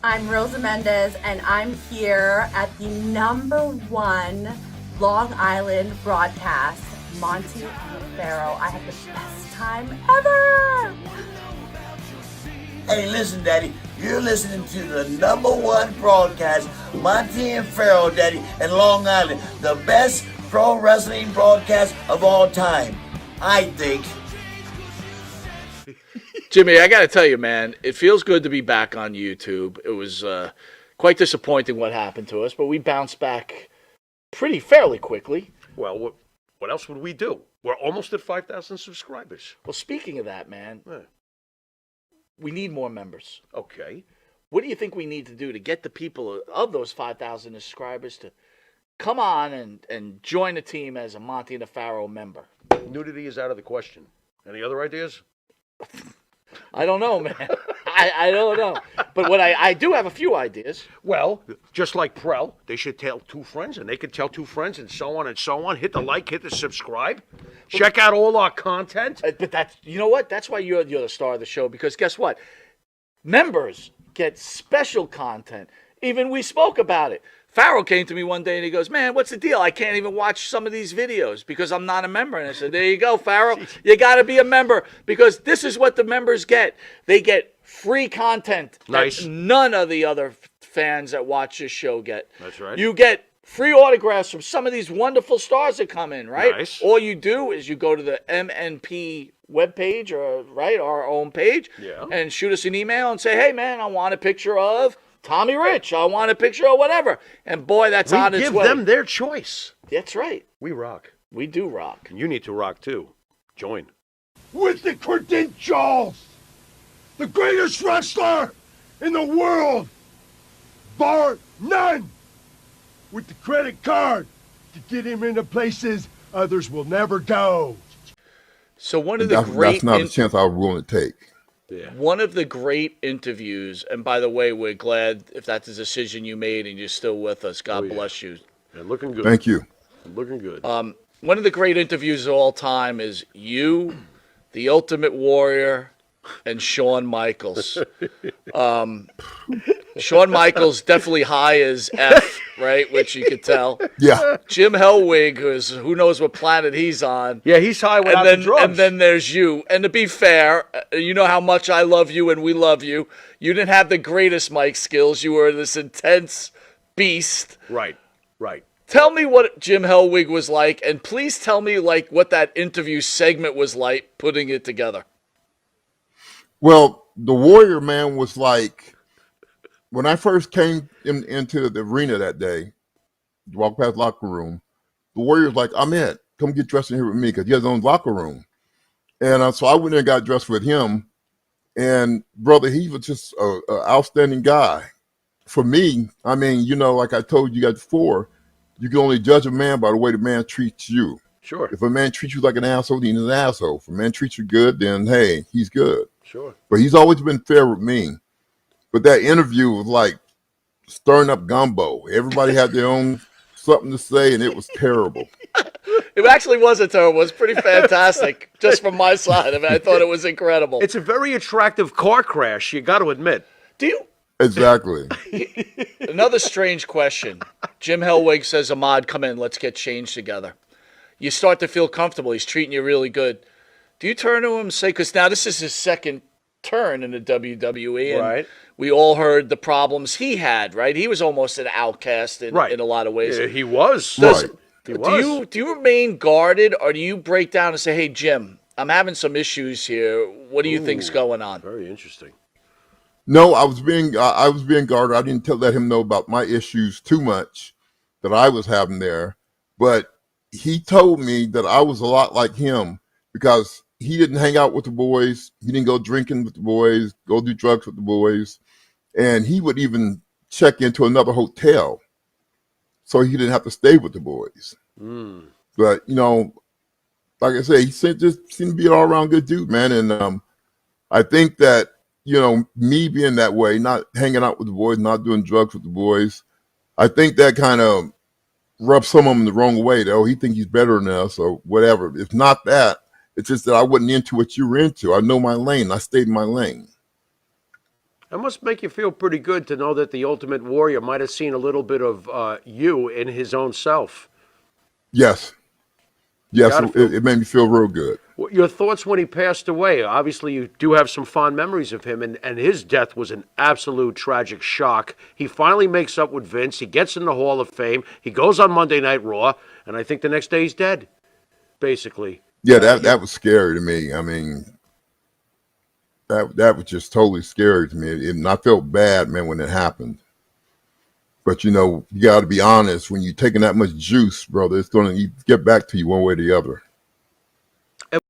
I'm Rosa Mendez, and I'm here at the #1 Long Island broadcast, Monty and Pharaoh. I had the best time ever! Hey, listen, Daddy, you're listening to the #1 broadcast, Monty and Pharaoh, Daddy, in Long Island. The best pro wrestling broadcast of all time, I think. Jimmy, I got to tell you, man, it feels good to be back on YouTube. It was quite disappointing what happened to us, but we bounced back fairly quickly. Well, what else would we do? We're almost at 5,000 subscribers. Well, speaking of that, man, we need more members. Okay. What do you think we need to do to get the people of those 5,000 subscribers to come on and join the team as a Monty and a Pharaoh member? Nudity is out of the question. Any other ideas? I don't know, man. I don't know. But what I do have a few ideas. Well, just like Prel, they should tell 2 friends, and they could tell 2 friends, and so on and so on. Hit the like, hit the subscribe. Check out all our content. But that's, you know what? That's why you're the star of the show, because guess what? Members get special content. Even we spoke about it. Pharaoh came to me one day and he goes, man, what's the deal? I can't even watch some of these videos because I'm not a member. And I said, there you go, Pharaoh. You got to be a member because this is what the members get. They get free content that none of the other fans that watch this show get. That's right. You get free autographs from some of these wonderful stars that come in, right? Nice. All you do is you go to the MNP webpage, or right, our own page, and shoot us an email and say, hey, man, I want a picture of Tommy Rich. I want a picture of whatever. And boy, that's on its way. We give them their choice. That's right. We rock. We do rock. And you need to rock too. Join. With the credentials, the greatest wrestler in the world, bar none. With the credit card to get him into places others will never go. So one of the that's not a chance I was willing to take. Yeah. One of the great interviews, and by the way, we're glad if that's a decision you made and you're still with us. God bless you. Yeah, looking good. Thank you. Looking good. One of the great interviews of all time is you, the Ultimate Warrior, and Shawn Michaels. Shawn Michaels definitely high as F, right? Which you could tell. Yeah. Jim Hellwig, who knows what planet he's on. Yeah, he's high without the drugs. And then there's you. And to be fair, you know how much I love you and we love you. You didn't have the greatest mic skills. You were this intense beast. Right. Tell me what Jim Hellwig was like, and please tell me like what that interview segment was like, putting it together. Well, the Warrior, man, was like, when I first came into the arena that day, walked past the locker room, the Warrior was like, Ahmed, come get dressed in here with me, because he has his own locker room. And so I went in and got dressed with him. And, brother, he was just an outstanding guy. For me, I mean, you know, like I told you guys before, you can only judge a man by the way the man treats you. Sure. If a man treats you like an asshole, then he's an asshole. If a man treats you good, then, hey, he's good. Sure. But he's always been fair with me. But that interview was like stirring up gumbo. Everybody had their own something to say, and it was terrible. It actually wasn't terrible. It was pretty fantastic, just from my side. I mean, I thought it was incredible. It's a very attractive car crash, you got to admit. Do you? Exactly. Another strange question. Jim Hellwig says, Ahmed, come in. Let's get changed together. You start to feel comfortable. He's treating you really good. Do you turn to him and say, because now this is his second turn in the WWE, and right. we all heard the problems he had, right? He was almost an outcast in a lot of ways. Yeah, he was. Do you remain guarded, or do you break down and say, hey, Jim, I'm having some issues here. What do you think's going on? Very interesting. No, I was being guarded. I didn't let him know about my issues too much that I was having there. But he told me that I was a lot like him because he didn't hang out with the boys. He didn't go drinking with the boys, go do drugs with the boys. And he would even check into another hotel so he didn't have to stay with the boys. Mm. But, you know, like I say, he just seemed to be an all-around good dude, man. And I think that, you know, me being that way, not hanging out with the boys, not doing drugs with the boys, I think that kind of rubs some of them the wrong way. Oh, he thinks he's better than us or whatever. It's not that. It's just that I wasn't into what you were into. I know my lane. I stayed in my lane. That must make you feel pretty good to know that the Ultimate Warrior might have seen a little bit of you in his own self. Yes. Yes, Gotta feel- it made me feel real good. Your thoughts when he passed away? Obviously, you do have some fond memories of him, and his death was an absolute tragic shock. He finally makes up with Vince. He gets in the Hall of Fame. He goes on Monday Night Raw, and I think the next day he's dead, basically. Yeah, that was scary to me. I mean, that was just totally scary to me. And I felt bad, man, when it happened. But, you got to be honest. When you're taking that much juice, brother, it's going to get back to you one way or the other.